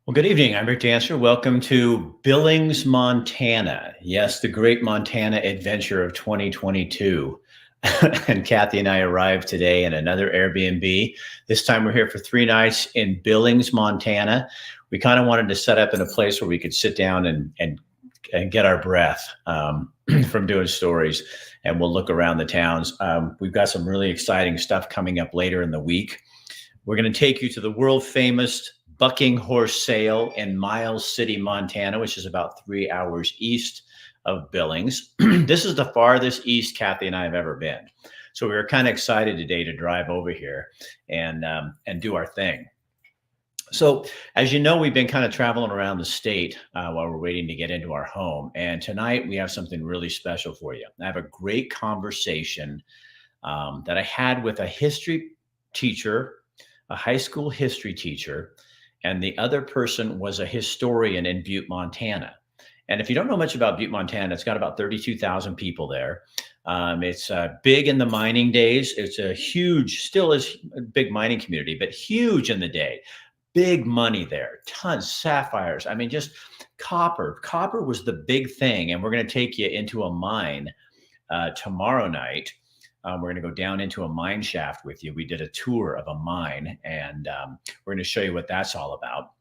Well, good evening. I'm Rick Dancer. Welcome to Billings, Montana. Yes, the great Montana adventure of 2022. And Kathy and I arrived today in another Airbnb. This time we're here for 3 nights in Billings, Montana. We kind of wanted to set up in a place where we could sit down and get our breath from doing stories, and we'll look around the towns. We've got some really exciting stuff coming up later in the week. We're going to take you to the world famous Bucking Horse Sale in Miles City, Montana, which is about 3 hours east of Billings. This is the farthest east Kathy and I have ever been. So we were kind of excited today to drive over here and do our thing. So as you know, we've been kind of traveling around the state while we're waiting to get into our home. And tonight we have something really special for you. I have a great conversation that I had with a history teacher, a high school history teacher, and the other person was a historian in Butte, Montana. And if you don't know much about Butte, Montana, it's got about 32,000 people there. It's big in the mining days. It's a huge, still is a big mining community, but huge in the day. Big money there, tons, sapphires. I mean, just copper. Copper was the big thing. And we're going to take you into a mine tomorrow night. We're going to go down into a mine shaft with you. We did a tour of a mine, and we're going to show you what that's all about.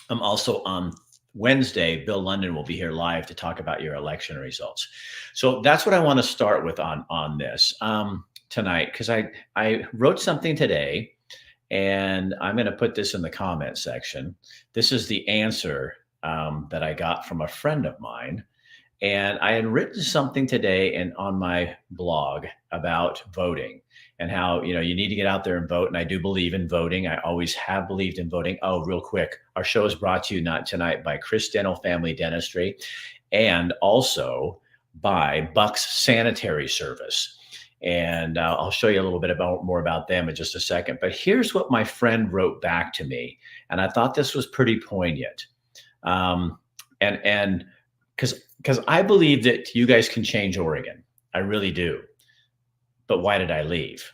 Also on Wednesday, Bill Lundun will be here live to talk about your election results. So that's what I want to start with on this tonight, because I wrote something today, and I'm going to put this in the comment section. This is the answer that I got from a friend of mine. And I had written something today and on my blog about voting and how, you need to get out there and vote. And I do believe in voting. I always have believed in voting. Oh, real quick. Our show is brought to you not tonight by Chris Dental Family Dentistry and also by Buck's Sanitary Service. And I'll show you a little bit more about them in just a second. But here's what my friend wrote back to me. And I thought this was pretty poignant. And because I believe that you guys can change Oregon. I really do. But why did I leave?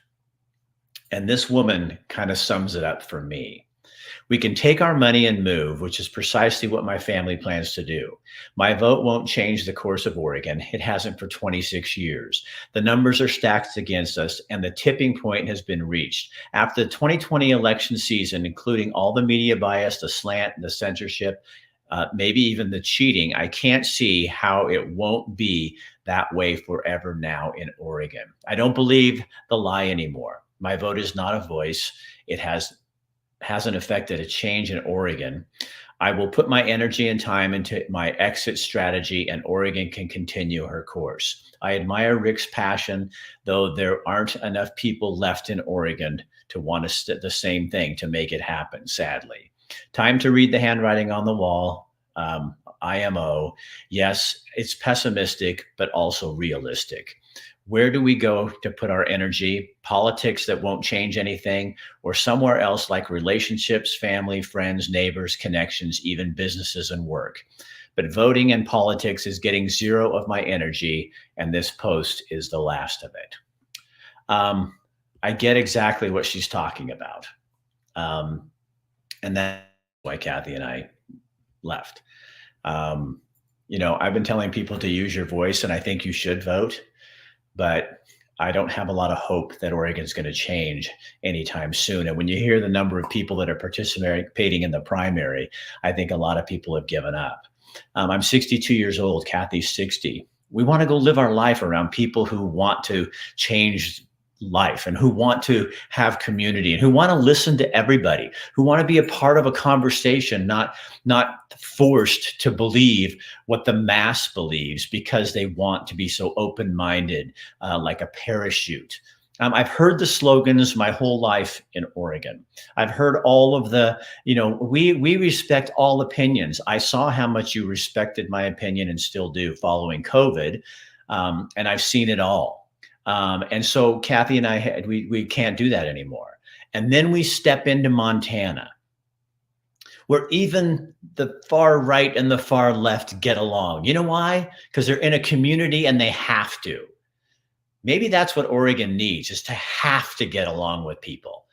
And this woman kind of sums it up for me. We can take our money and move, which is precisely what my family plans to do. My vote won't change the course of Oregon. It hasn't for 26 years. The numbers are stacked against us, and the tipping point has been reached. After the 2020 election season, including all the media bias, the slant, the censorship, maybe even the cheating, I can't see how it won't be that way forever now in Oregon. I don't believe the lie anymore. My vote is not a voice. It hasn't affected a change in Oregon. I will put my energy and time into my exit strategy, and Oregon can continue her course. I admire Rick's passion, though there aren't enough people left in Oregon to want the same thing to make it happen, sadly. Time to read the handwriting on the wall. IMO. Yes, it's pessimistic, but also realistic. Where do we go to put our energy? Politics that won't change anything, or somewhere else like relationships, family, friends, neighbors, connections, even businesses and work. But voting and politics is getting zero of my energy, and this post is the last of it. I get exactly what she's talking about. And that's why Kathy and I left. I've been telling people to use your voice, and I think you should vote, but I don't have a lot of hope that Oregon's going to change anytime soon. And when you hear the number of people that are participating in the primary, I think a lot of people have given up. I'm 62 years old. Kathy's 60. We want to go live our life around people who want to change life and who want to have community and who want to listen to everybody, who want to be a part of a conversation, not forced to believe what the mass believes because they want to be so open-minded, like a parachute. I've heard the slogans my whole life in Oregon. I've heard all of the, we respect all opinions. I saw how much you respected my opinion and still do following COVID. And I've seen it all. And so Kathy and I we can't do that anymore. And then we step into Montana, where even the far right and the far left get along. You know why? Because they're in a community and they have to. Maybe that's what Oregon needs, is to have to get along with people.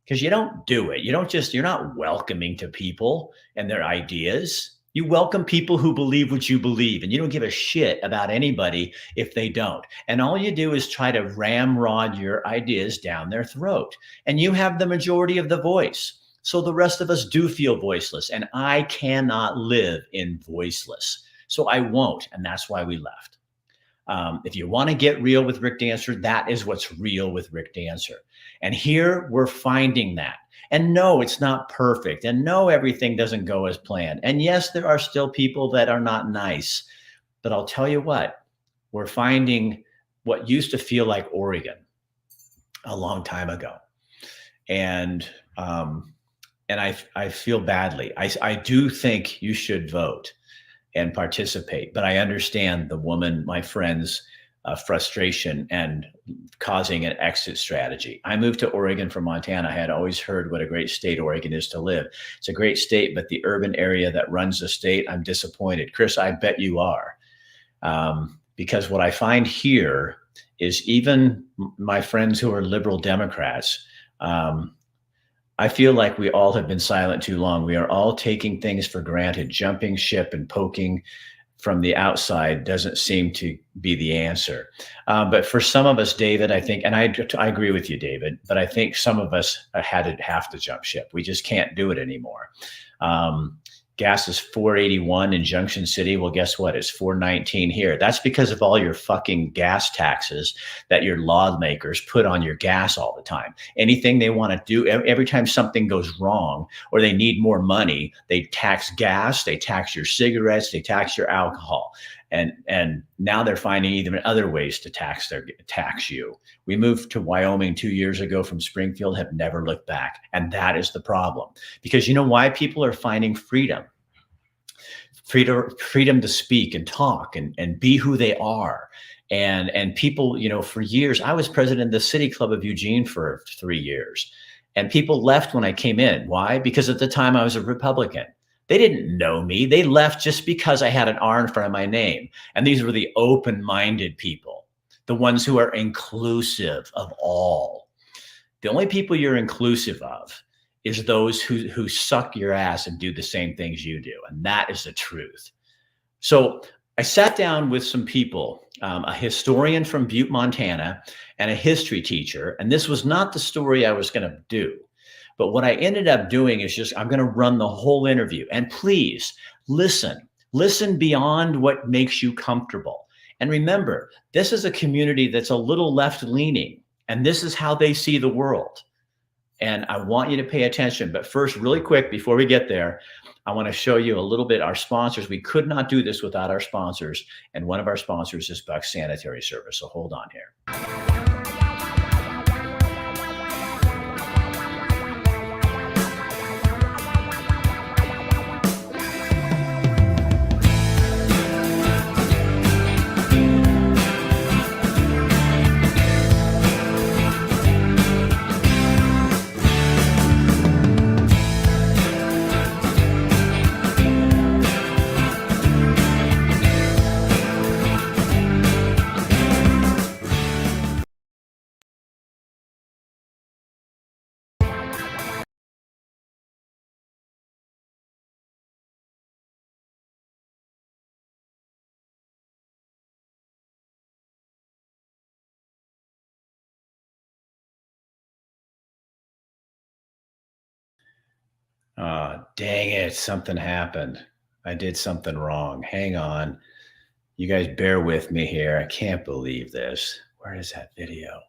because you don't do it. You're not welcoming to people and their ideas. You welcome people who believe what you believe, and you don't give a shit about anybody if they don't. And all you do is try to ramrod your ideas down their throat. And you have the majority of the voice. So the rest of us do feel voiceless. And I cannot live in voiceless. So I won't. And that's why we left. If you want to get real with Rick Dancer, that is what's real with Rick Dancer. And here we're finding that. And no, it's not perfect. And no, everything doesn't go as planned. And yes, there are still people that are not nice. But I'll tell you what, we're finding what used to feel like Oregon a long time ago. And I feel badly. I do think you should vote and participate. But I understand the woman, my friend's frustration and causing an exit strategy. I moved to Oregon from Montana. I had always heard what a great state Oregon is to live. It's a great state, but the urban area that runs the state, I'm disappointed. Chris, I bet you are. Because what I find here is even my friends who are liberal Democrats, I feel like we all have been silent too long. We are all taking things for granted. Jumping ship and poking from the outside doesn't seem to be the answer. But for some of us, David, I think, and I agree with you, David, but I think some of us have to jump ship. We just can't do it anymore. Gas is $4.81 in Junction City. Well, guess what? It's $4.19 here. That's because of all your fucking gas taxes that your lawmakers put on your gas all the time. Anything they want to do, every time something goes wrong or they need more money, they tax gas, they tax your cigarettes, they tax your alcohol. And now they're finding even other ways to tax you. We moved to Wyoming 2 years ago from Springfield, have never looked back. And that is the problem. Because you know why people are finding freedom? Freedom to speak and talk and be who they are. And people, for years, I was president of the City Club of Eugene for 3 years. And people left when I came in. Why? Because at the time I was a Republican. They didn't know me. They left just because I had an R in front of my name. And these were the open-minded people, the ones who are inclusive of all. The only people you're inclusive of is those who suck your ass and do the same things you do. And that is the truth. So I sat down with some people, a historian from Butte, Montana, and a history teacher. And this was not the story I was going to do. But what I ended up doing is I'm going to run the whole interview. And please listen beyond what makes you comfortable. And remember, this is a community that's a little left leaning, and this is how they see the world. And I want you to pay attention. But first, really quick, before we get there, I want to show you a little bit our sponsors. We could not do this without our sponsors. And one of our sponsors is Buck Sanitary Service. So hold on here. Dang it. Something happened. I did something wrong. Hang on. You guys bear with me here. I can't believe this. Where is that video?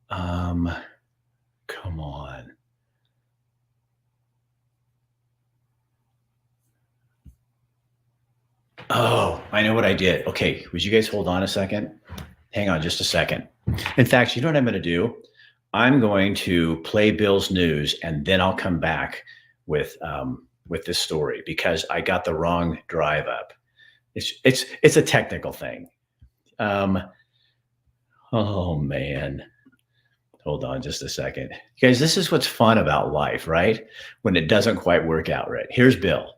Come on. Oh, I know what I did. Okay. Would you guys hold on a second? Hang on just a second. In fact, you know what I'm going to do? I'm going to play Bill's news and then I'll come back with this story because I got the wrong drive up. It's a technical thing. Oh man. Hold on just a second. Guys, this is what's fun about life, right? When it doesn't quite work out right. Here's Bill.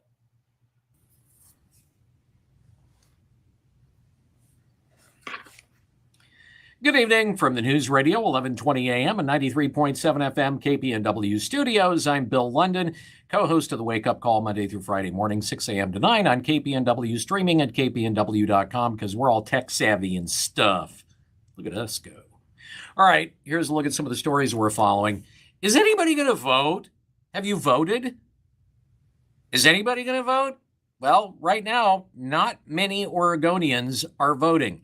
Good evening from the News Radio, 1120 a.m. and 93.7 FM KPNW studios. I'm Bill Lundun, co-host of the Wake Up Call Monday through Friday morning, 6 a.m. to 9 on KPNW, streaming at kpnw.com because we're all tech savvy and stuff. Look at us go. All right, here's a look at some of the stories we're following. Is anybody going to vote? Have you voted? Is anybody going to vote? Well, right now, not many Oregonians are voting.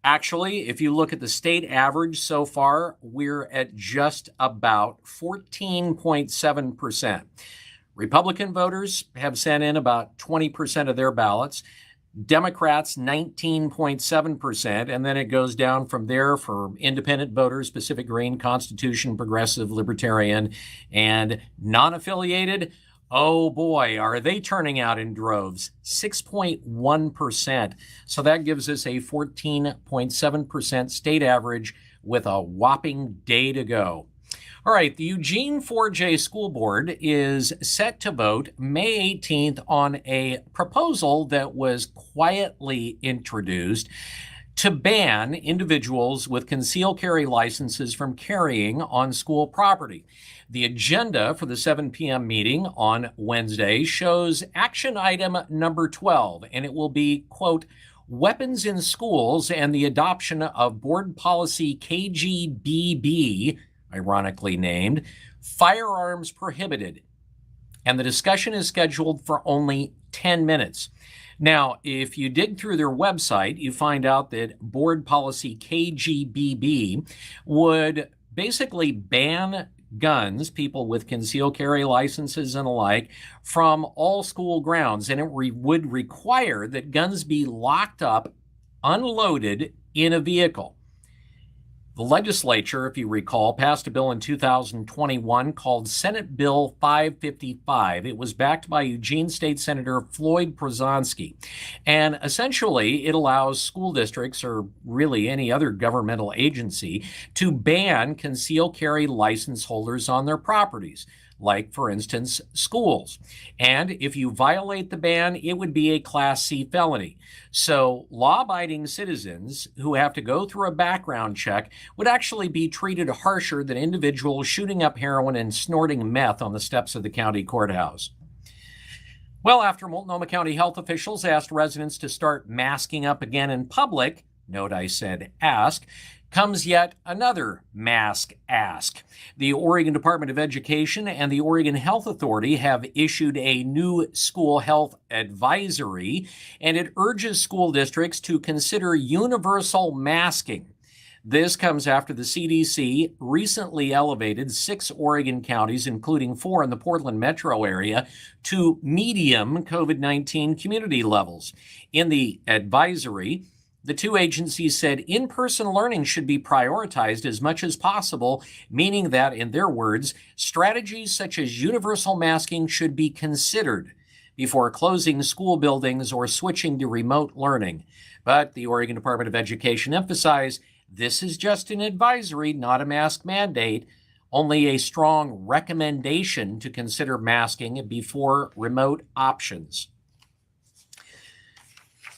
Actually, if you look at the state average so far, we're at just about 14.7%. Republican voters have sent in about 20% of their ballots. Democrats, 19.7%, and then it goes down from there for independent voters, Pacific Green, Constitution, Progressive, Libertarian, and non-affiliated. Oh boy, are they turning out in droves, 6.1%. So that gives us a 14.7% state average with a whopping day to go. All right, the Eugene 4J School Board is set to vote May 18th on a proposal that was quietly introduced to ban individuals with concealed carry licenses from carrying on school property. The agenda for the 7 p.m. meeting on Wednesday shows action item number 12, and it will be, quote, weapons in schools and the adoption of board policy KGBB, ironically named, firearms prohibited. And the discussion is scheduled for only 10 minutes. Now, if you dig through their website, you find out that board policy KGBB would basically ban guns, people with concealed carry licenses and the like, from all school grounds. And it would require that guns be locked up, unloaded in a vehicle. The legislature, if you recall, passed a bill in 2021 called Senate Bill 555. It was backed by Eugene State Senator Floyd Przonski. And essentially, it allows school districts, or really any other governmental agency, to ban concealed carry license holders on their properties, like, for instance, schools. And if you violate the ban, it would be a Class C felony. So law-abiding citizens who have to go through a background check would actually be treated harsher than individuals shooting up heroin and snorting meth on the steps of the county courthouse. Well, after Multnomah County health officials asked residents to start masking up again in public, note I said ask, comes yet another mask ask. The Oregon Department of Education and the Oregon Health Authority have issued a new school health advisory, and it urges school districts to consider universal masking. This comes after the CDC recently elevated 6 Oregon counties, including 4 in the Portland metro area, to medium COVID-19 community levels. In the advisory, the two agencies said in-person learning should be prioritized as much as possible, meaning that, in their words, strategies such as universal masking should be considered before closing school buildings or switching to remote learning. But the Oregon Department of Education emphasized this is just an advisory, not a mask mandate, only a strong recommendation to consider masking before remote options.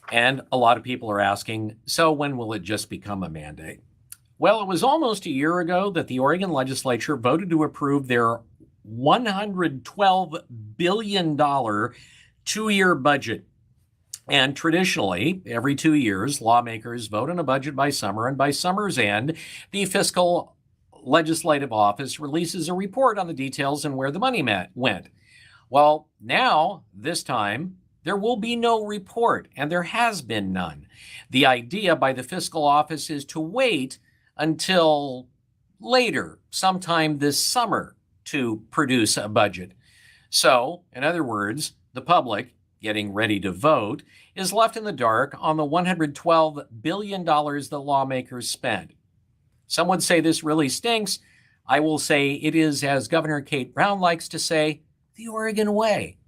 And a lot of people are asking, so when will it just become a mandate? Well, it was almost a year ago that the Oregon legislature voted to approve their $112 billion two-year budget. And traditionally, every 2 years, lawmakers vote on a budget by summer, and by summer's end, the fiscal legislative office releases a report on the details and where the money went. Well, now, this time, there will be no report, and there has been none. The idea by the fiscal office is to wait until later, sometime this summer, to produce a budget. So, in other words, the public, getting ready to vote, is left in the dark on the $112 billion that lawmakers spent. Some would say this really stinks. I will say it is, as Governor Kate Brown likes to say, the Oregon way.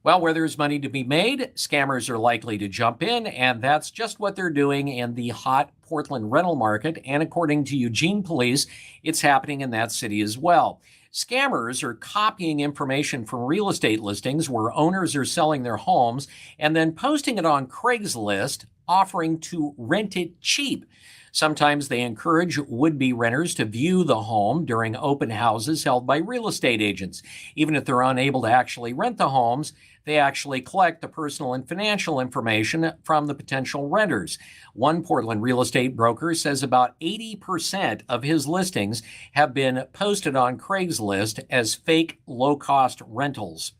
Well, where there's money to be made, scammers are likely to jump in, and that's just what they're doing in the hot Portland rental market. And according to Eugene police, it's happening in that city as well. Scammers are copying information from real estate listings where owners are selling their homes and then posting it on Craigslist, offering to rent it cheap. Sometimes they encourage would-be renters to view the home during open houses held by real estate agents. Even if they're unable to actually rent the homes, they actually collect the personal and financial information from the potential renters. One Portland real estate broker says about 80% of his listings have been posted on Craigslist as fake low-cost rentals.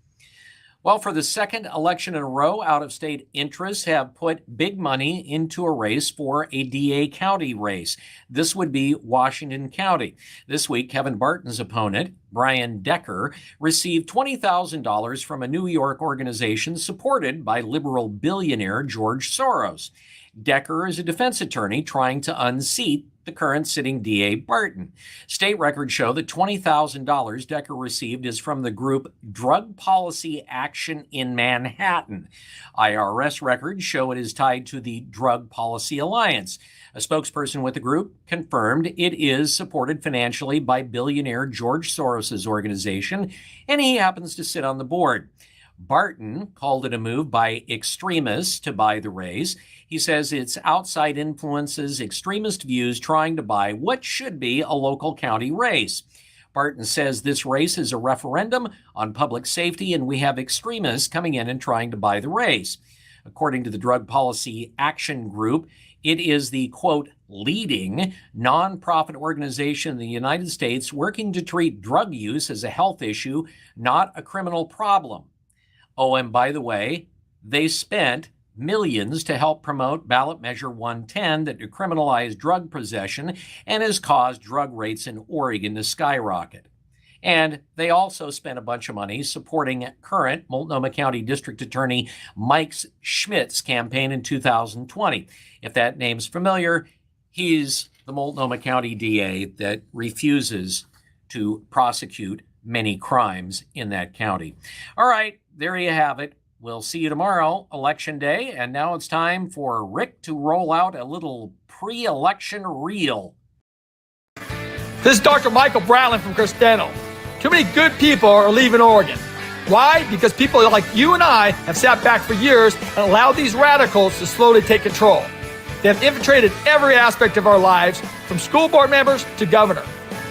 Well, for the second election in a row, out-of-state interests have put big money into a race for a DA county race. This would be Washington County. This week, Kevin Barton's opponent, Brian Decker, received $20,000 from a New York organization supported by liberal billionaire George Soros. Decker is a defense attorney trying to unseat the current sitting DA Barton. State records show that $20,000 Decker received is from the group Drug Policy Action in Manhattan. IRS records show it is tied to the Drug Policy Alliance. A spokesperson with the group confirmed it is supported financially by billionaire George Soros' organization, and he happens to sit on the board. Barton called it a move by extremists to buy the race. He says it's outside influences, extremist views trying to buy what should be a local county race. Barton says this race is a referendum on public safety, and we have extremists coming in and trying to buy the race. According to the Drug Policy Action Group, it is the, quote, leading nonprofit organization in the United States working to treat drug use as a health issue, not a criminal problem. Oh, and by the way, they spent millions to help promote ballot measure 110 that decriminalized drug possession and has caused drug rates in Oregon to skyrocket. And they also spent a bunch of money supporting current Multnomah County District Attorney Mike Schmidt's campaign in 2020. If that name's familiar, he's the Multnomah County DA that refuses to prosecute many crimes in that county. All right, there you have it. We'll see you tomorrow, Election Day. And now it's time for Rick to roll out a little pre-election reel. This is Dr. Michael Bratland from Cristiano. Too many good people are leaving Oregon. Why? Because people like you and I have sat back for years and allowed these radicals to slowly take control. They have infiltrated every aspect of our lives, from school board members to governor.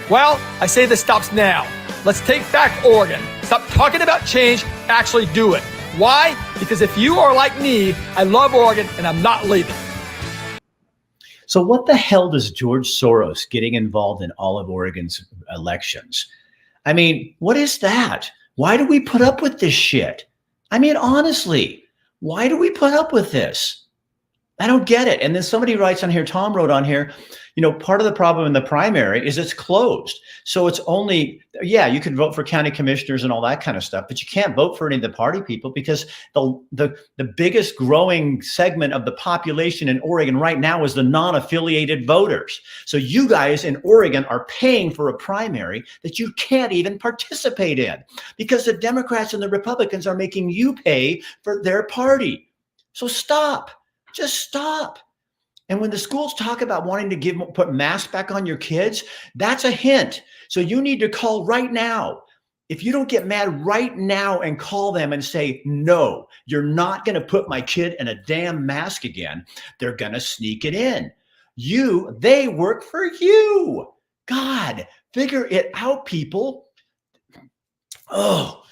Well, I say this stops now. Let's take back Oregon. Stop talking about change, actually do it. Why? Because if you are like me, I love Oregon and I'm not leaving. So what the hell does George Soros getting involved in all of Oregon's elections? I mean, what is that? Why do we put up with this shit? I mean, honestly, why do we put up with this? I don't get it. And then somebody writes on here, Tom wrote on here, you know, part of the problem in the primary is it's closed. So it's only, yeah, you can vote for county commissioners and all that kind of stuff, but you can't vote for any of the party people because the biggest growing segment of the population in Oregon right now is the non-affiliated voters. So you guys in Oregon are paying for a primary that you can't even participate in because the Democrats and the Republicans are making you pay for their party. So stop, just stop. And when the schools talk about wanting to put masks back on your kids, that's a hint. So you need to call right now. If you don't get mad right now and call them and say, no, you're not going to put my kid in a damn mask again, they're going to sneak it in. They work for you. God, figure it out, people. Oh,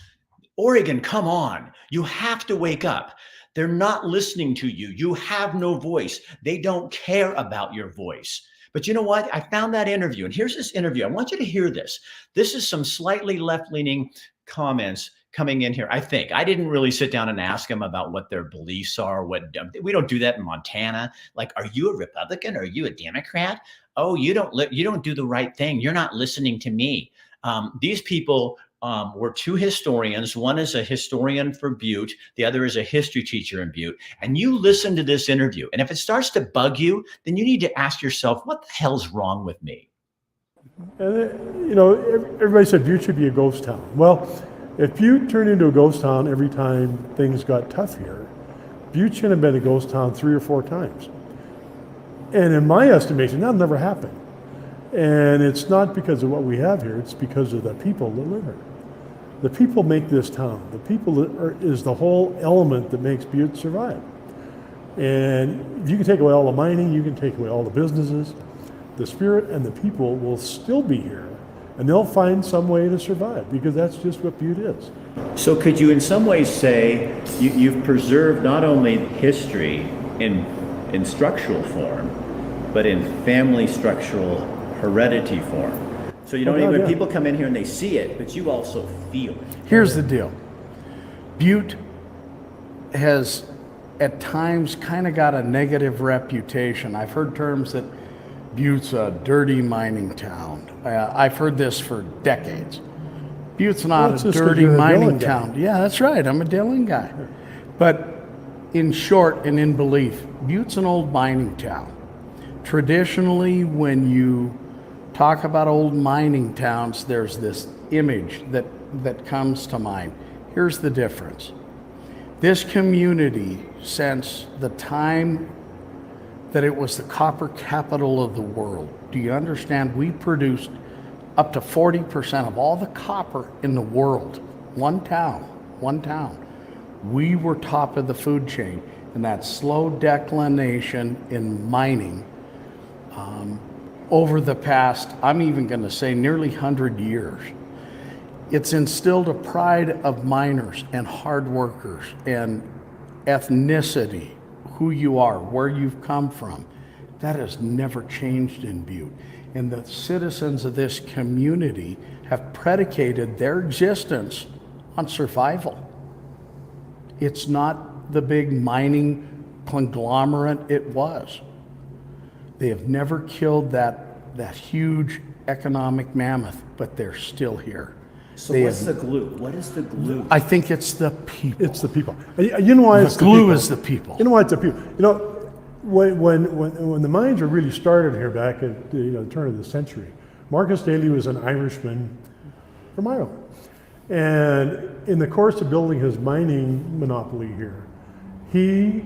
Oregon, come on. You have to wake up. They're not listening to you. You have no voice. They don't care about your voice. But you know what? I found that interview, and here's this interview. I want you to hear this. This is some slightly left-leaning comments coming in here. I think I didn't really sit down and ask them about what their beliefs are. We don't do that in Montana. Like, are you a Republican? Are you a Democrat? Oh, you don't do the right thing. You're not listening to me. These people were two historians. One is a historian for Butte. The other is a history teacher in Butte. And you listen to this interview. And if it starts to bug you, then you need to ask yourself, what the hell's wrong with me? And, you know, everybody said Butte should be a ghost town. Well, if Butte turned into a ghost town every time things got tough here, Butte should have been a ghost town 3 or 4 times. And in my estimation, that'll never happen. And it's not because of what we have here, it's because of the people that live here. The people make this town. The people is the whole element that makes Butte survive. And if you can take away all the mining, you can take away all the businesses, the spirit and the people will still be here, and they'll find some way to survive, because that's just what Butte is. So could you in some ways say you've preserved not only history in structural form, but in family structural heredity form? So you know, when people come in here and they see it, but you also feel it. Here's the deal. Butte has at times kind of got a negative reputation. I've heard terms that Butte's a dirty mining town. I've heard this for decades. Butte's not a dirty mining town. Yeah, that's right. I'm a Dillon guy. But in short and in belief, Butte's an old mining town. Traditionally, when you talk about old mining towns, there's this image that comes to mind. Here's the difference. This community, since the time that it was the copper capital of the world, do you understand? We produced up to 40% of all the copper in the world. One town. We were top of the food chain, and that slow declination in mining over the past, I'm even going to say nearly 100 years. It's instilled a pride of miners and hard workers and ethnicity, who you are, where you've come from. That has never changed in Butte. And the citizens of this community have predicated their existence on survival. It's not the big mining conglomerate it was. They have never killed that huge economic mammoth, but they're still here. So what's the glue? What is the glue? I think it's the people. It's the people. You know why it's the glue is the people. You know why it's the people? You know, when the mines were really started here back at the turn of the century, Marcus Daly was an Irishman from Ireland. And in the course of building his mining monopoly here, he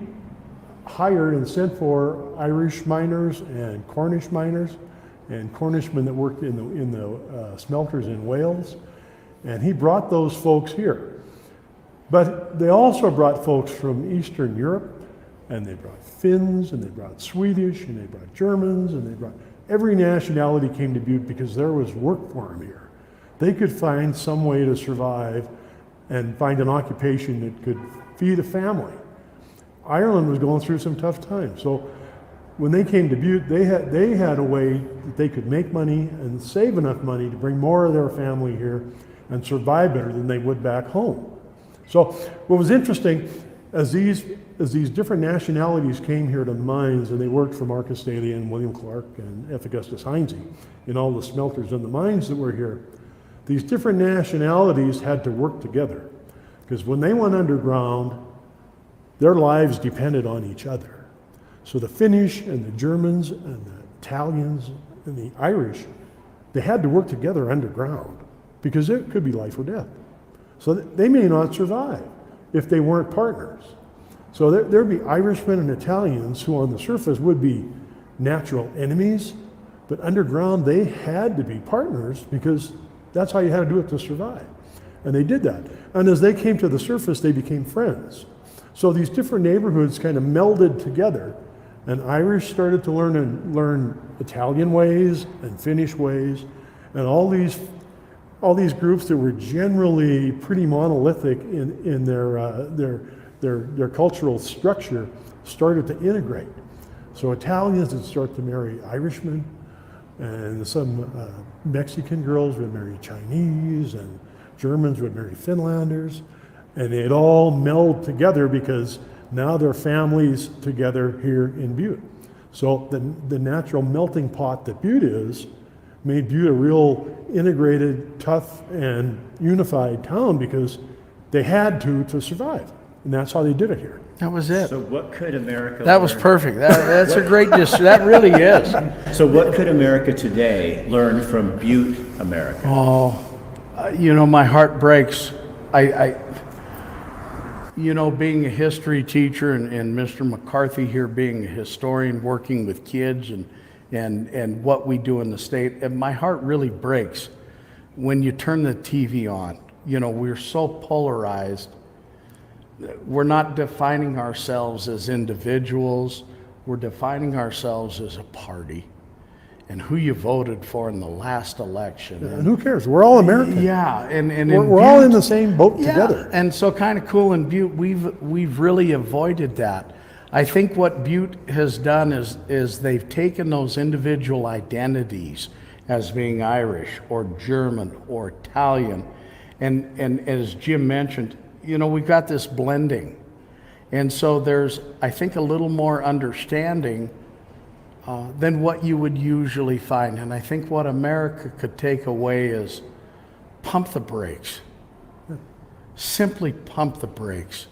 hired and sent for Irish miners and Cornishmen that worked in the smelters in Wales. And he brought those folks here. But they also brought folks from Eastern Europe, and they brought Finns, and they brought Swedish, and they brought Germans, and they brought every nationality came to Butte because there was work for them here. They could find some way to survive and find an occupation that could feed a family. Ireland was going through some tough times. So when they came to Butte, they had a way that they could make money and save enough money to bring more of their family here and survive better than they would back home. So what was interesting, as these different nationalities came here to the mines, and they worked for Marcus Daly and William Clark and F. Augustus Heinze in all the smelters and the mines that were here, these different nationalities had to work together, because when they went underground, their lives depended on each other. So the Finnish and the Germans and the Italians and the Irish, they had to work together underground, because it could be life or death. So they may not survive if they weren't partners. So there'd be Irishmen and Italians who on the surface would be natural enemies, but underground they had to be partners, because that's how you had to do it to survive. And they did that. And as they came to the surface, they became friends. So these different neighborhoods kind of melded together, and Irish started to learn Italian ways and Finnish ways, and all these groups that were generally pretty monolithic in their cultural structure started to integrate. So Italians would start to marry Irishmen, and some Mexican girls would marry Chinese, and Germans would marry Finlanders, and they'd all meld together because now they're families together here in Butte. So the natural melting pot that Butte is made Butte a real integrated, tough, and unified town, because they had to survive. And that's how they did it here. That was it. So what could America That was perfect. That's a great that really is. So what could America today learn from Butte, America? Oh, my heart breaks. Being a history teacher and Mr. McCarthy here being a historian, working with kids and what we do in the state, and my heart really breaks when you turn the TV on. We're so polarized we're not defining ourselves as individuals. We're defining ourselves as a party. And who you voted for in the last election. And who cares? We're all American. Yeah, and We're all in the same boat together. And so kind of cool in Butte, we've really avoided that. I think what Butte has done is they've taken those individual identities as being Irish or German or Italian, and as Jim mentioned, you know, we've got this blending. And so there's, I think, a little more understanding than what you would usually find. And I think what America could take away is pump the brakes. Simply pump the brakes.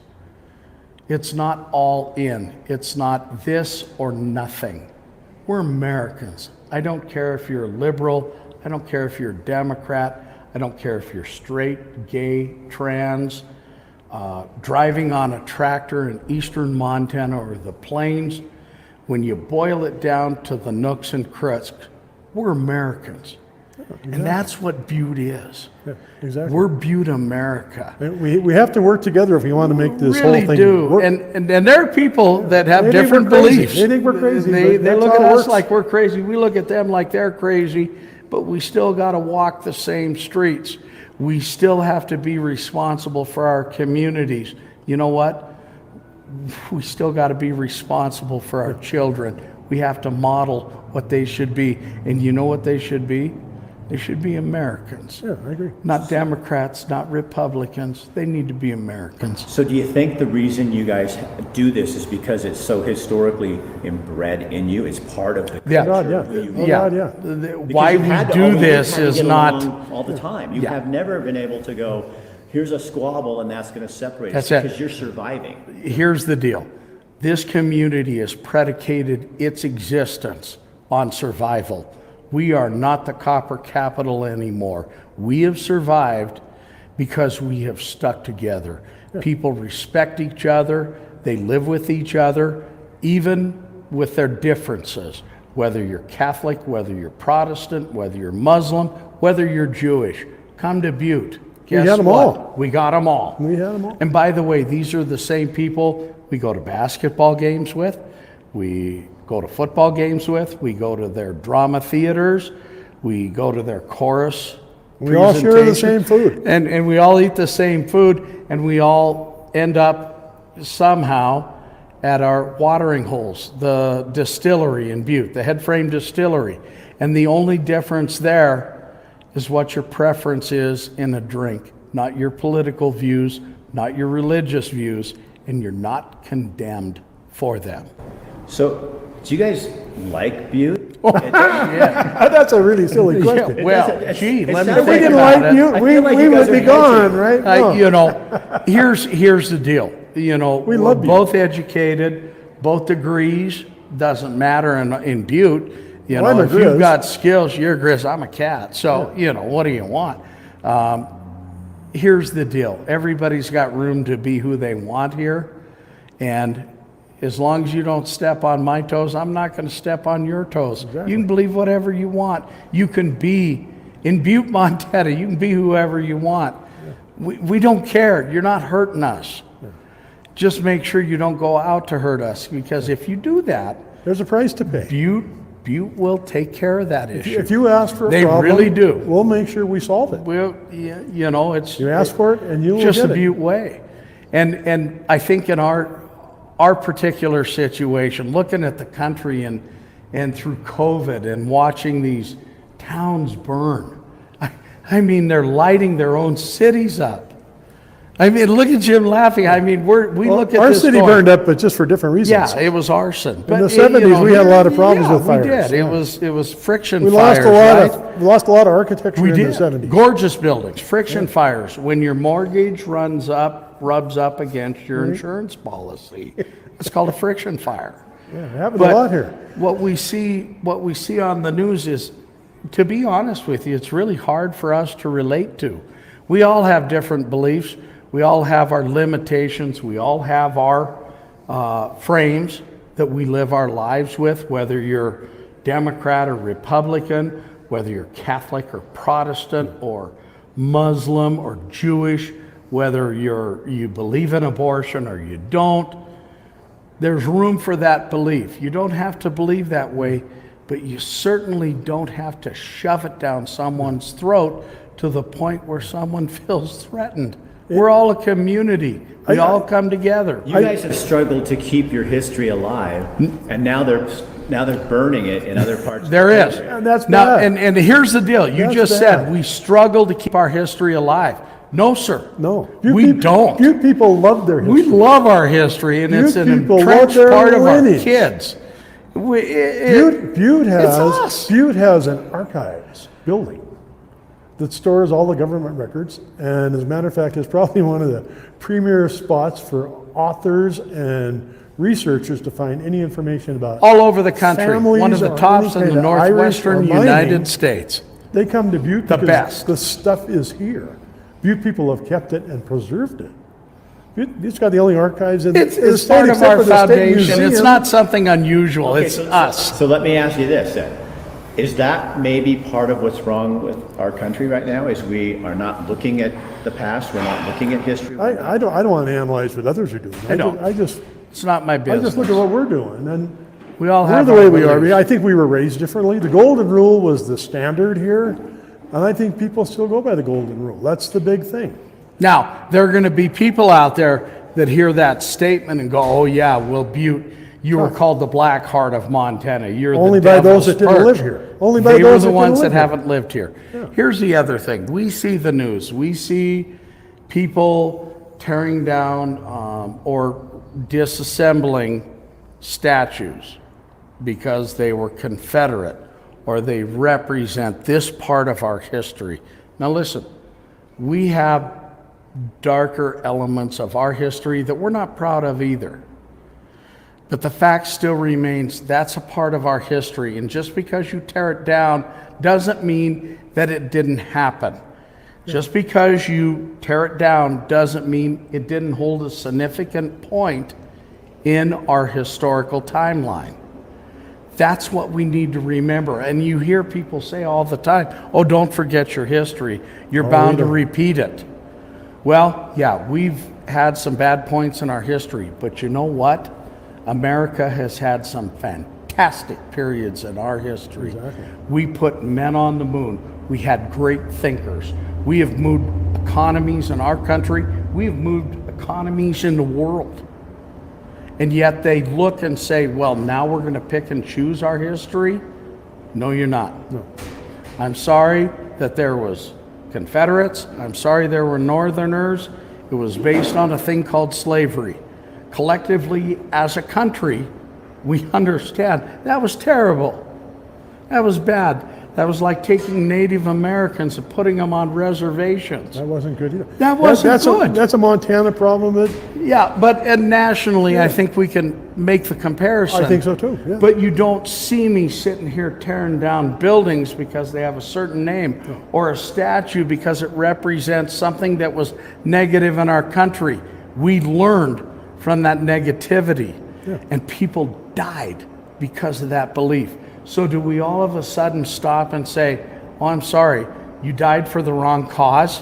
It's not all in. It's not this or nothing. We're Americans. I don't care if you're a liberal. I don't care if you're a Democrat. I don't care if you're straight, gay, trans, driving on a tractor in eastern Montana or the plains. When you boil it down to the nooks and crusts, we're Americans. Exactly. And that's what Butte is. Yeah, exactly. We're Butte America. And we have to work together if we want to make this really whole thing do. work. And there are people that have They think different we're crazy. beliefs. They think we're crazy, They but that's look how at it us works. like we're crazy. We look at them like they're crazy, but we still got to walk the same streets. We still have to be responsible for our communities. You know what? We still got to be responsible for our children. We have to model what they should be. And you know what they should be? They should be Americans. Yeah, I agree. Not Democrats, not Republicans. They need to be Americans. So do you think the reason you guys do this is because it's so historically inbred in you? It's part of the Yeah. culture. God, yeah. of who you Oh, are? God, yeah. Because Why you we had to do always this kind of is get not. along all the time. You Yeah. have never been able to go, here's a squabble and that's going to separate us That's it. because you're surviving. Here's the deal. This community has predicated its existence on survival. We are not the copper capital anymore. We have survived because we have stuck together. People respect each other. They live with each other, even with their differences. Whether you're Catholic, whether you're Protestant, whether you're Muslim, whether you're Jewish, come to Butte. Guess got 'em what? all. We got them all. We had them all. And by the way, these are the same people we go to basketball games with, we go to football games with, we go to their drama theaters, we go to their chorus. We all share the same food. And we all eat the same food, and we all end up somehow at our watering holes, the distillery in Butte, the Head Frame Distillery. And the only difference there is what your preference is in a drink, not your political views, not your religious views, and you're not condemned for them. So do you guys like Butte? That's a really silly question. Yeah, well, gee, let me sounds If we think didn't about like it. you, I we feel like you would guys be are gone, right? No. You know, here's the deal. You know, We we're love Butte. both educated, both degrees, doesn't matter in Butte. You Well, know, I'm a if you've Grizz. got skills, you're a Grizz, I'm a cat. So, you know, what do you want? Here's the deal. Everybody's got room to be who they want here. And as long as you don't step on my toes, I'm not going to step on your toes. Exactly. You can believe whatever you want. You can be, in Butte, Montana, you can be whoever you want. We don't care. You're not hurting us. Just make sure you don't go out to hurt us, because if you do that, There's a price to pay. Butte will take care of that issue. If you ask for a They problem, really do. we'll make sure we solve it. Well, you know, it's You ask for it and you will just get the it. Butte way. And I think in our particular situation, looking at the country and through COVID and watching these towns burn, I mean, they're lighting their own cities up. I mean, look at Jim laughing. I mean, we look at Our this city going, burned up, but just for different reasons. Yeah, it was arson. In the 70s, we had a lot of problems with fires. We did. Yeah. It was friction We fires. lost a lot of architecture We in did. the 70s. Gorgeous buildings, friction fires. When your mortgage rubs up against your insurance policy, it's called a friction fire. Yeah, it happens a lot here. What we see on the news is, to be honest with you, it's really hard for us to relate to. We all have different beliefs. We all have our limitations. We all have our frames that we live our lives with, whether you're Democrat or Republican, whether you're Catholic or Protestant or Muslim or Jewish. whether you believe in abortion or you don't. There's room for that belief. You don't have to believe that way, but you certainly don't have to shove it down someone's throat to the point where someone feels threatened. We're all a community. We all come together. You guys have struggled to keep your history alive, and now they're burning it in other parts. There of the is. country. And that's Now, bad. and here's the deal. You That's just bad. said we struggle to keep our history alive. No, sir. No. We don't. Butte people love their We history. love our history, and Butte it's an people love entrenched their part of our lineage. kids. Butte it's us. has an archives building that stores all the government records, and as a matter of fact, is probably one of the premier spots for authors and researchers to find any information about All over the country. families One of the or tops in any the kind of Irish northwestern or mining. United States. They come to Butte The because best. the stuff is here. Butte people have kept it and preserved it. Butte's got the only archives in It's, in the it's state, part of except our for the state foundation. It's museum. not something unusual. Okay, It's us. So let me ask you this then. Is that maybe part of what's wrong with our country right now? Is we are not looking at the past, we're not looking at history? I don't want to analyze what others are doing. I don't. I just It's not my I business. just look at what we're doing, and We all we're have the our way we are. beliefs. I think we were raised differently. The golden rule was the standard here, and I think people still go by the golden rule. That's the big thing. Now, there are going to be people out there that hear that statement and go, oh yeah, well, Butte, you were called the black heart of Montana. You're Only the by those devil's that didn't perch. live here. Only by They were those the that ones didn't that live here. haven't lived here. Here's the other thing. We see the news. We see people tearing down or disassembling statues because they were Confederate or they represent this part of our history. Now listen, we have darker elements of our history that we're not proud of either. But the fact still remains that's a part of our history. And just because you tear it down doesn't mean that it didn't happen. Just because you tear it down doesn't mean it didn't hold a significant point in our historical timeline. That's what we need to remember. And you hear people say all the time, oh, don't forget your history. You're bound to repeat it. Well, yeah, we've had some bad points in our history, but you know what? America has had some fantastic periods in our history. Exactly. We put men on the moon. We had great thinkers. We have moved economies in our country. We have moved economies in the world. And yet they look and say, well, now we're going to pick and choose our history? No, you're not. No. I'm sorry that there was Confederates. I'm sorry there were Northerners. It was based on a thing called slavery. Collectively, as a country, we understand that was terrible. That was bad. That was like taking Native Americans and putting them on reservations. That wasn't good either. That wasn't good. That's a Montana problem. Yeah, but and nationally, I think we can make the comparison. I think so too. Yeah. But you don't see me sitting here tearing down buildings because they have a certain name or a statue because it represents something that was negative in our country. We learned from that negativity, and people died because of that belief. So do we all of a sudden stop and say, oh, I'm sorry, you died for the wrong cause?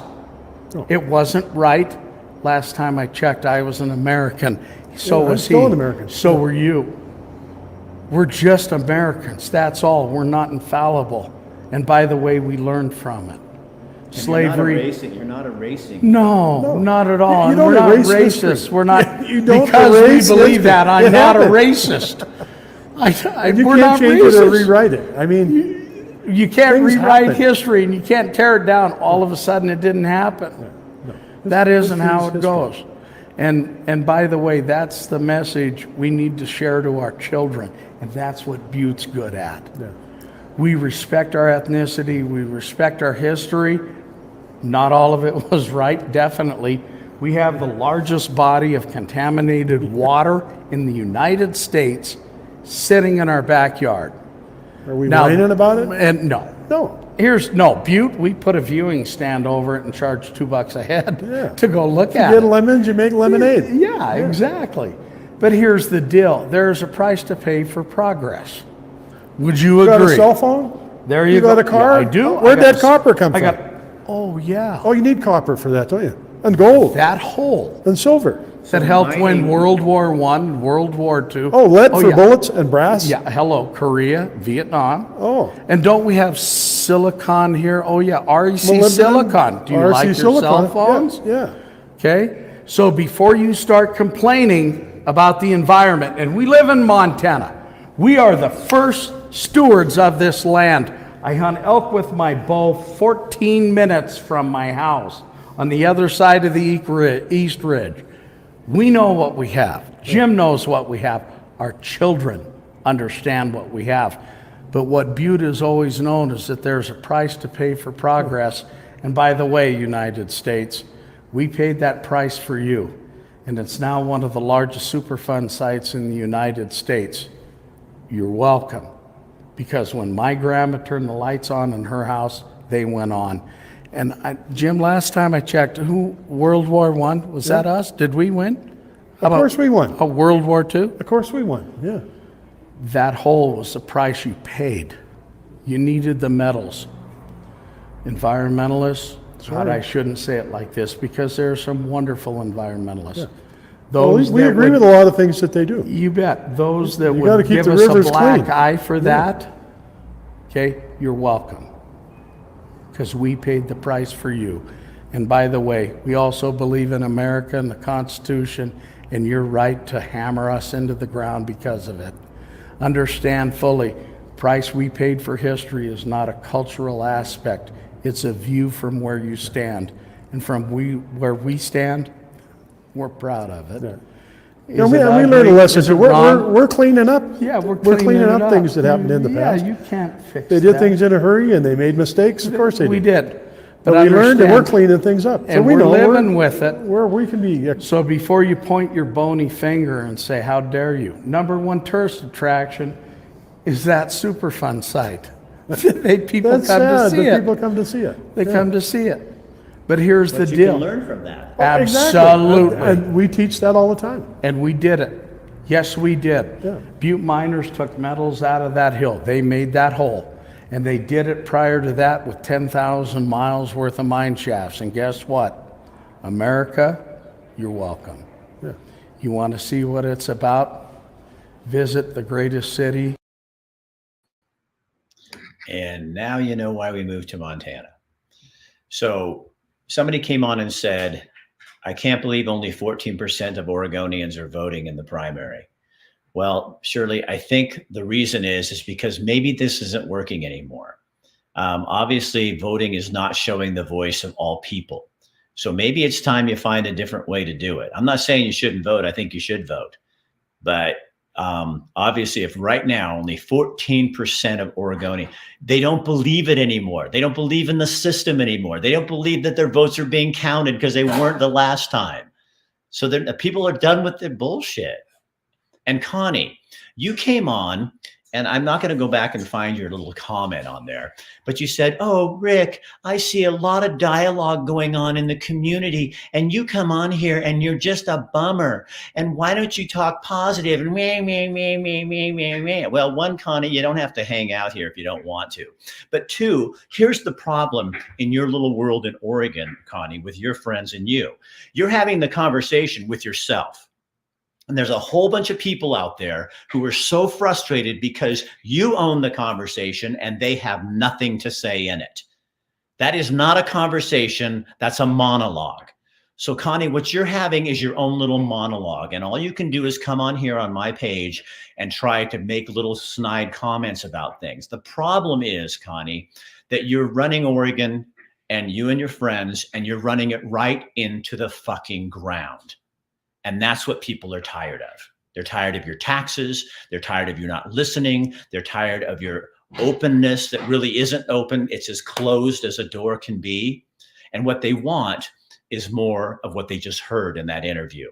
No. It wasn't right. Last time I checked, I was an American. So Yeah, was I'm still he. an American. So were you. We're just Americans. That's all. We're not infallible. And by the way, we learned from it. Slavery. You're not erasing. No, not at all. You And don't we're not erase racist. history. We're not You don't because erase we believe history. that. I'm It not a happened. racist. You we're can't not change it or racist. rewrite it. I mean, You can't Things rewrite happen. history, and you can't tear it down. All of a sudden, it didn't happen. That isn't how it history. goes. And by the way, that's the message we need to share to our children, and that's what Butte's good at. yeah. We respect our ethnicity. We respect our history. Not all of it was right, definitely. We have the largest body of contaminated water in the United States sitting in our backyard. Are we whining about it? And no. No. Butte, we put a viewing stand over it and charge $2 a head Yeah. to go look You at get it. lemons, you make lemonade. Yeah, exactly. But here's the deal. There's a price to pay for progress. Would you You got agree? a cell phone? There You you go. got a car? Yeah, I do. Where'd I got that copper come I from? got. Oh yeah. Oh, you need copper for that, don't you? and gold, That hole and silver. that helped win mining- World War I, World War II. Oh, lead for yeah. bullets and brass? Yeah, hello, Korea, Vietnam. Oh. And don't we have silicon here? Oh, yeah, REC Molybdenum, silicon. Do you REC like your silicon, cell phones? Yeah. Okay, so before you start complaining about the environment, and we live in Montana, we are the first stewards of this land. I hunt elk with my bow 14 minutes from my house on the other side of the East Ridge. We know what we have. Jim knows what we have. Our children understand what we have. But what Butte has always known is that there's a price to pay for progress. And by the way, United States, we paid that price for you. And it's now one of the largest Superfund sites in the United States. You're welcome. Because when my grandma turned the lights on in her house, they went on. And Jim, last time I checked, World War I, was that us? Did we win? Of course we won. World War II? Of course we won, yeah. That hole was the price you paid. You needed the medals. Environmentalists, God, I shouldn't say it like this because there are some wonderful environmentalists. Well, Those we that agree would- with a lot of things that they do. You bet. Those that You gotta would keep give the us a rivers black clean. eye for that, okay, you're welcome. Because we paid the price for you. And by the way, we also believe in America and the Constitution, and you're right to hammer us into the ground because of it. Understand fully, price we paid for history is not a cultural aspect. It's a view from where you stand. And from where we stand, we're proud of it. Yeah. Is And we it learned ugly? a lesson. Is it We're wrong? cleaning up. Yeah, we're cleaning it up things that happened in the past. Yeah, you can't fix They did that. things in a hurry and they made mistakes. Of course they We did. did. But we learned and we're understand, cleaning things up. and we we're know living with it. where we can be. So before you point your bony finger and say, how dare you? Number one tourist attraction is that Superfund site. People That's come to sad, see but it. people come to see it. They come to see it. But here's the But you deal. can learn from that. Exactly. Absolutely. And we teach that all the time. And we did it. Yes, we did. Yeah. Butte miners took metals out of that hill. They made that hole. And they did it prior to that with 10,000 miles worth of mine shafts. And guess what? America, you're welcome. Yeah. You want to see what it's about? Visit the greatest city. And now you know why we moved to Montana. So somebody came on and said, I can't believe only 14% of Oregonians are voting in the primary. Well, Shirley, I think the reason is because maybe this isn't working anymore. Obviously, voting is not showing the voice of all people. So maybe it's time you find a different way to do it. I'm not saying you shouldn't vote. I think you should vote. But obviously, if right now only 14% of Oregonians, they don't believe it anymore. They don't believe in the system anymore. They don't believe that their votes are being counted because they weren't the last time. So people are done with their bullshit. And Connie, you came on, and I'm not going to go back and find your little comment on there, but you said, oh, Rick, I see a lot of dialogue going on in the community, and you come on here and you're just a bummer. And why don't you talk positive? And me. Well, one, Connie, you don't have to hang out here if you don't want to. But two, here's the problem in your little world in Oregon, Connie, with your friends and you. You're having the conversation with yourself. And there's a whole bunch of people out there who are so frustrated because you own the conversation and they have nothing to say in it. That is not a conversation. That's a monologue. So Connie, what you're having is your own little monologue. And all you can do is come on here on my page and try to make little snide comments about things. The problem is, Connie, that you're running Oregon and you and your friends, and you're running it right into the fucking ground. And that's what people are tired of. They're tired of your taxes. They're tired of you not listening. They're tired of your openness that really isn't open. It's as closed as a door can be. And what they want is more of what they just heard in that interview.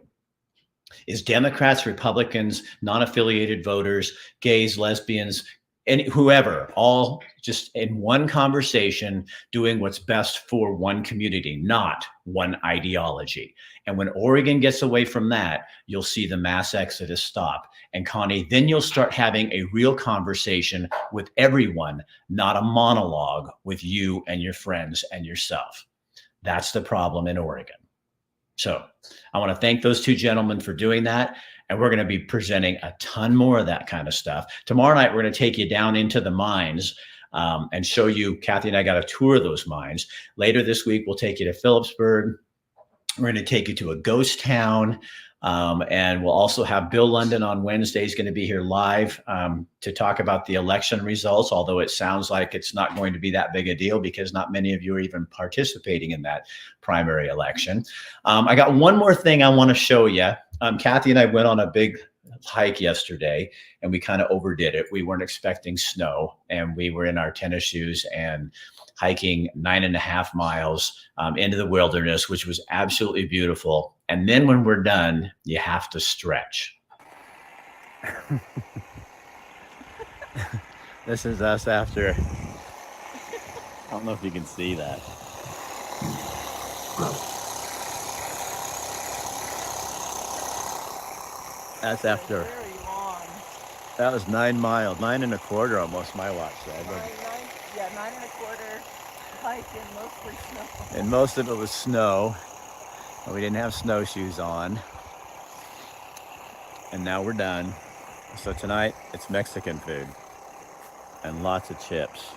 Is Democrats, Republicans, non-affiliated voters, gays, lesbians, and whoever, all just in one conversation doing what's best for one community, not one ideology. And when Oregon gets away from that, you'll see the mass exodus stop. And Connie, then you'll start having a real conversation with everyone, not a monologue with you and your friends and yourself. That's the problem in Oregon. So I want to thank those two gentlemen for doing that. And we're going to be presenting a ton more of that kind of stuff. Tomorrow night, we're going to take you down into the mines and show you. Kathy and I got a tour of those mines. Later this week, we'll take you to Phillipsburg. We're going to take you to a ghost town. And we'll also have Bill Lundun on Wednesday. He's going to be here live to talk about the election results, although it sounds like it's not going to be that big a deal because not many of you are even participating in that primary election. I got one more thing I want to show you. Kathy and I went on a big hike yesterday and we kind of overdid it. We weren't expecting snow and we were in our tennis shoes and hiking 9.5 miles into the wilderness, which was absolutely beautiful. And then when we're done, you have to stretch. This is us after, I don't know if you can see that. That's after, that was 9 miles, 9.25 almost, my watch said. Yeah, 9.25 hike and mostly snow. And most of it was snow. And we didn't have snowshoes on. And now we're done. So tonight it's Mexican food and lots of chips.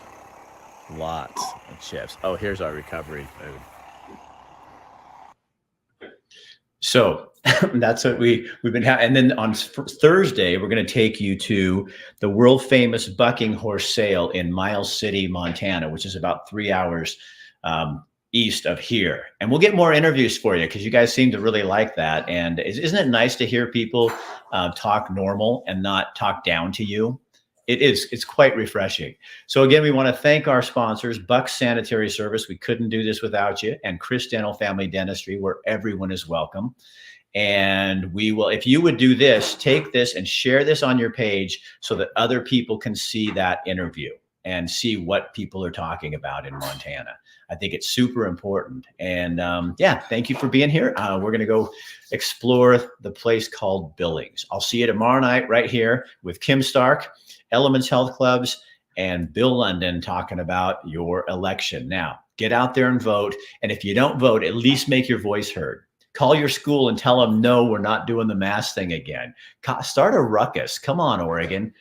Lots of chips. Oh, here's our recovery food. So that's what we've been having. And then on Thursday, we're going to take you to the world famous bucking horse sale in Miles City, Montana, which is about 3 hours east of here. And we'll get more interviews for you because you guys seem to really like that. And isn't it nice to hear people talk normal and not talk down to you? It is. It's quite refreshing. So again, we want to thank our sponsors, Buck's Sanitary Service. We couldn't do this without you. And Chris Dental Family Dentistry, where everyone is welcome. And we will, if you would do this, take this and share this on your page so that other people can see that interview and see what people are talking about in Montana. I think it's super important. And yeah, thank you for being here. We're going to go explore the place called Billings. I'll see you tomorrow night right here with Kim Stark, Elements Health Clubs, and Bill Lundun talking about your election. Now, get out there and vote. And if you don't vote, at least make your voice heard. Call your school and tell them, no, we're not doing the mask thing again. Start a ruckus. Come on, Oregon.